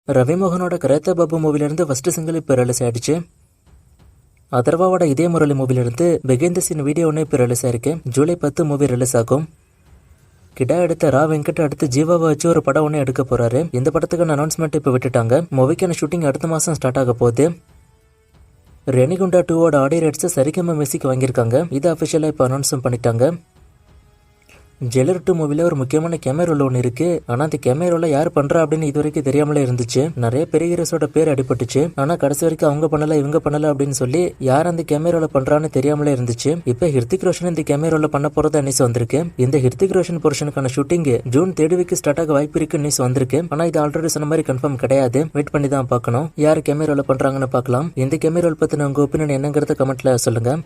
ரவிமோகனோட karate Babu மூவிலிருந்து first single இப்போ release ஆயிடுச்சு. அதர்வாவோட இதே முரளி மூவிலிருந்து பிகைண்ட் சீன் வீடியோ ஒன்று இப்போ ரிலீஸ் ஆயிருக்கு. ஜூலை 10 மூவி ரிலீஸ் ஆகும். கிடா எடுத்த ரா வெங்கட் அடுத்து ஜீவாவை வச்சு ஒரு படம் ஒன்று எடுக்க போறாரு. இந்த படத்துக்கான அனௌன்ஸ்மெண்ட் இப்போ விட்டுட்டாங்க. மூவிக்கான ஷூட்டிங் அடுத்த மாதம் ஸ்டார்ட் ஆக போகுது. ரெனிகுண்டா 2ஓட ஆடியோ ரைட்ஸ் சரிகமா மியூசிக் வாங்கியிருக்காங்க. இது அஃபிஷியலாக இப்போ அனௌன்ஸும் பண்ணிட்டாங்க. ஜெயிலர் 2 மூவில ஒரு முக்கியமான கேமரோல ஒன்று இருக்கு. ஆனா அந்த கேமரோல யார் பண்றா அப்படின்னு இது வரைக்கும் தெரியாமலே இருந்துச்சு. நிறைய பெரிய ஹீரோஸோட பேர் அடிபட்டுச்சு. ஆனா கடைசி வரைக்கும் அவங்க பண்ணல இவங்க பண்ணல அப்படின்னு சொல்லி யார் அந்த கேமரோல பண்றான்னு தெரியாமலே இருந்துச்சு. இப்ப ஹிருத்திக் ரோஷன் இந்த கேமரோல பண்ண போறது நியூஸ் வந்திருக்கு. இந்த ஹிருத்திக் ரோஷன் போர்ஷனுக்கான ஷூட்டிங் ஜூன் 3 ஸ்டார்ட் ஆக வாய்ப்பு இருக்கு நியூஸ் வந்திருக்கு. ஆனா இது ஆல்ரெடி சொன்ன மாதிரி கன்ஃபார்ம் கிடையாது. வெயிட் பண்ணி தான் பார்க்கணும். யார் கேமரோல பண்றாங்கன்னு பார்க்கலாம். இந்த கேமரோல பத்தின உங்க ஒப்பீனியன் என்னங்கிறத கமெண்ட்ல சொல்லுங்க.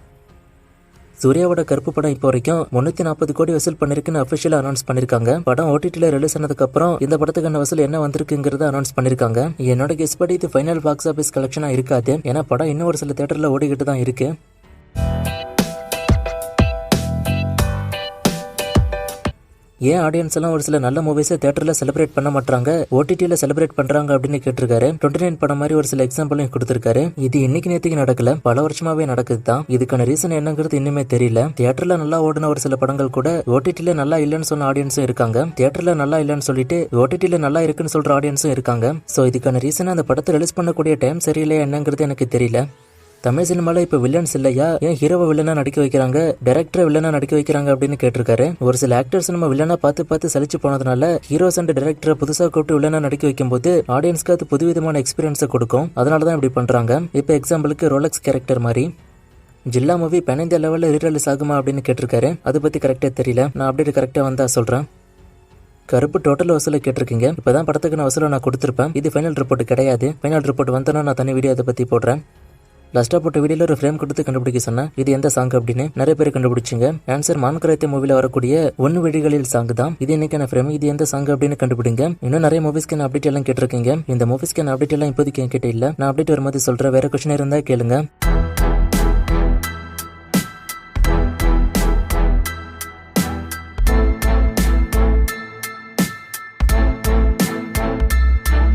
சூர்யாவோட கருப்பு படம் இப்போ வரைக்கும் 340 கோடி வசூல் பண்ணிருக்குன்னு அபிஷியலா அனௌன்ஸ் பண்ணிருக்காங்க. படம் ஓடிடில ரிலீஸ் ஆனதுக்கு அப்புறம் இந்த படத்துக்கான வசூல் என்ன வந்திருக்குங்கிறத அனௌன்ஸ் பண்ணிருக்காங்க. என்னோட கெஸ் படி இது ஃபைனல் பாக்ஸ் ஆபீஸ் கலெக்ஷனா இருக்காது. ஏன்னா படம் இன்னும் ஒரு சில தியேட்டர்ல ஓடிக்கிட்டு தான் இருக்கு. ஏன் ஆடியன்ஸ் எல்லாம் ஒரு சில நல்ல மூவிஸை தியேட்டர்ல செலிப்ரேட் பண்ண மாட்டாங்க, ஓடிடில செலிப்ரேட் பண்றாங்க அப்படின்னு கேட்டிருக்காரு. 29 படம் மாதிரி ஒரு சில எக்ஸாம்பிளையும் கொடுத்திருக்காரு. இது இன்னைக்கு நேற்றுக்கு நடக்கல, பல வருஷமாவே நடக்குது தான். இதுக்கான ரீசன் என்னங்கிறது இன்னுமே தெரியல. தியேட்டர்ல நல்லா ஓடின ஒரு சில படங்கள் கூட ஓடிடில நல்லா இல்லைன்னு சொன்ன ஆடியன்ஸும் இருக்காங்க. தியேட்டர்ல நல்லா இல்லைன்னு சொல்லிட்டு ஓடிடில நல்லா இருக்குன்னு சொல்ற ஆடியன்ஸும் இருக்காங்க. சோ இதுக்கான ரீசன் அந்த படத்தை ரிலீஸ் பண்ணக்கூடிய டைம் சரியில்லையா என்னங்கிறது எனக்கு தெரியல. தமிழ் சினிமால இப்ப வில்லன்ஸ் இல்லையா, ஏன் ஹீரோவை வில்லனா நடிக்க வைக்கிறாங்க, டைரக்டரை வில்லனா நடிக்க வைக்கிறாங்க அப்படின்னு கேட்டிருக்காரு. ஒரு சில ஆக்டர்ஸ் நம்ம வில்லனா பார்த்து சலிச்சு போனதுனால ஹீரோஸ் அண்ட் டைரக்டரை புதுசா கூப்பிட்டு வில்லனா நடிக்க வைக்கும் போது ஆடியன்ஸ்க்கு அது புதுவிதமான எக்ஸ்பீரியன்ஸை கொடுக்கும். அதனாலதான் இப்படி பண்றாங்க. இப்ப எக்ஸாம்பிளுக்கு ரோலக்ஸ் கேரக்டர் மாதிரி. ஜில்லா மூவி பேன் இந்தியா லெவலில் ரீரிலீஸ் ஆகுமா அப்படின்னு கேட்டிருக்காரு. அதை பத்தி கரெக்டா தெரியல. நான் அப்டேட் கரெக்டா வந்தா சொல்றேன். கருப்பு டோட்டல் வசூலை கேட்டிருக்கீங்க. இப்பதான் படத்துக்கு வசூலை நான் கொடுத்துருப்பேன். இது ஃபைனல் ரிப்போர்ட் கிடையாது. ஃபைனல் ரிப்போர்ட் வந்தோன்னா நான் தனி வீடியோ அதை பத்தி போடுறேன். லாஸ்டா போட்ட வீடியோல ஒரு ஃப்ரேம் கொடுத்து கண்டுபிடிக்க சொன்னேன். இது எந்த சாங் அப்படின்னு நிறைய பேர் கண்டுபிடிச்சிங்க. ஆன்சர் மான் கராத்தே மூவில வரக்கூடிய ஒன்னு விழிகளில் சாங் தான். இது இன்னைக்கான ஃப்ரேம். இது எந்த சாங் அப்படின்னு கண்டுபிடிங்க. இன்னும் நிறைய மூவிஸ்க்கான அப்டேட் எல்லாம் கேட்டிருக்கீங்க. இந்த மூவிஸ்க்கான அப்டேட் எல்லாம் இப்போதைக்கு என்கிட்ட இல்ல. நான் அப்டேட் வரும்போது சொல்றேன். வேற கொஸ்டின் இருந்தா கேளுங்க.